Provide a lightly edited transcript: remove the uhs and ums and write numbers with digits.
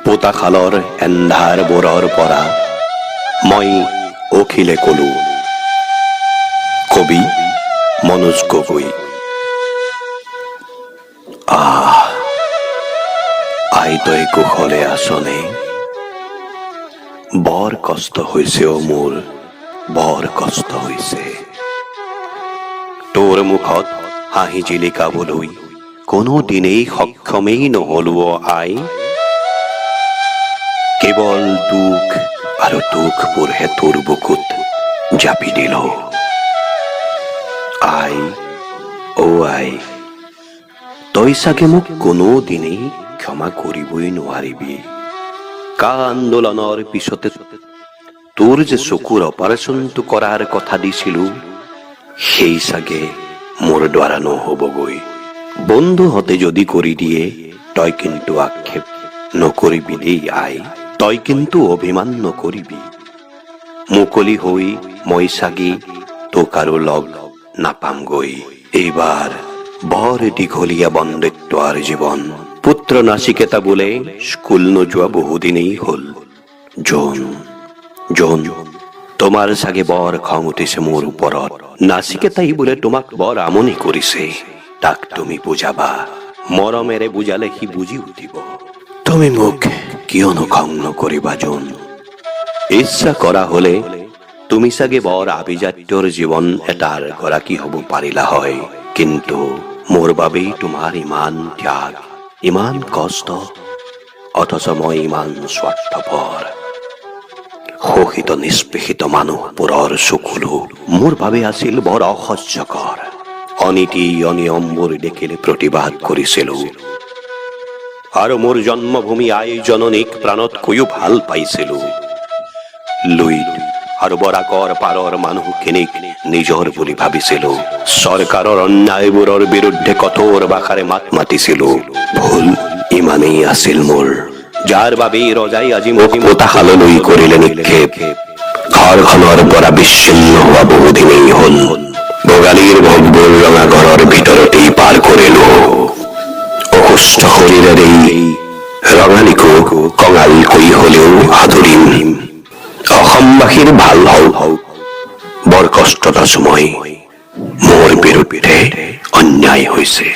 পোতাশালৰ এন্ধাৰ বোৰৰ পৰা মই অখিলে কলো। কবি মনোজ গগৈ। আইতই কুশলে আছনে? বৰ কষ্ট হৈছে অ মোৰ, বৰ কষ্ট হৈছে। তোৰ মুখত হাঁহি জিলিকাবলৈ কোনো দিনেই সক্ষমেই নহলো অ আই। কেৱল দুখ আৰু দুখবোৰহে তোৰ বুকুত জাপি দিল। আই অ আই, তই চাগে মোক কোনো দিনেই ক্ষমা কৰিবই নোৱাৰিবি। কা আন্দোলনৰ পিছতে তোৰ যে চকুৰ অপাৰেশ্যনটো কৰাৰ কথা দিছিলো, সেই চাগে মোৰ দ্বাৰা নহবগৈ। বন্ধুহঁতে যদি কৰি দিয়ে তই কিন্তু আক্ষেপ নকৰিবি দেই আই, তই কিন্তু অভিমান নকৰিবি। মুকলি হৈ মই চাগে তোক আৰু লগ নাপামগৈ। এইবাৰ বৰ দীঘলীয়া বন্দিত্বৰ জীৱন। পুত্ৰ নাচিকেতা বোলে স্কুল নোযোৱা বহুদিনেই হল। জোন, তোমাৰ চাগে বৰ খং উঠিছে মোৰ ওপৰত। নাচিকেতাই বোলে তোমাক বৰ আমনি কৰিছে। তাক তুমি বুজাবা, মৰমেৰে বুজালে সি বুজি উঠিব। তুমি মোক কিয়নো খং নকৰিবা জোন? ইচ্ছা কৰা হলে তুমি চাগে বৰ আভিজাত্যৰ জীৱন এটাৰ গৰাকী হব পাৰিলা হয়, কিন্তু মোৰ বাবেই তোমাৰ ইমান ত্যাগ, ইমান কষ্ট, অথচ মই ইমান স্বাৰ্থপৰ। শোষিত নিষ্পেষিত মানুহবোৰৰ চকুলো মোৰ বাবে আছিল বৰ অসহ্যকৰ। অনীতি অনিয়মবোৰ দেখিলে প্ৰতিবাদ কৰিছিলো, আৰু মোৰ জন্মভূমি আই জননীক প্ৰাণতকৈও ভাল পাইছিলো। লুইত আৰু বৰাকৰ পাৰৰ মানুহখিনিক নিজৰ বুলি ভাবিছিলো। চৰকাৰৰ অন্যায়বোৰৰ বিৰুদ্ধে কঠোৰ ভাষাৰে মাত মাতিছিলো। ভুল ইমানেই আছিল মোৰ, যাৰ বাবেই ৰজাই আজি মোক পোতাশাললৈ কৰিলে নিক্ষেপ। ঘৰখনৰ পৰা বিচ্ছিন্ন হোৱা বহুদিনেই হল। ভোগালীৰ ভোগবোৰ ৰঙা ঘৰৰ ভিতৰতেই পাৰ কৰিলো। অসুস্থ শৰীৰেৰেই ৰঙালীকো কঙালকৈ হলেও আদৰিম। অসমবাসীৰ ভাল হওক, বৰ কষ্টত আছো মই। মোৰ বিৰুদ্ধে অন্যায় হৈছে।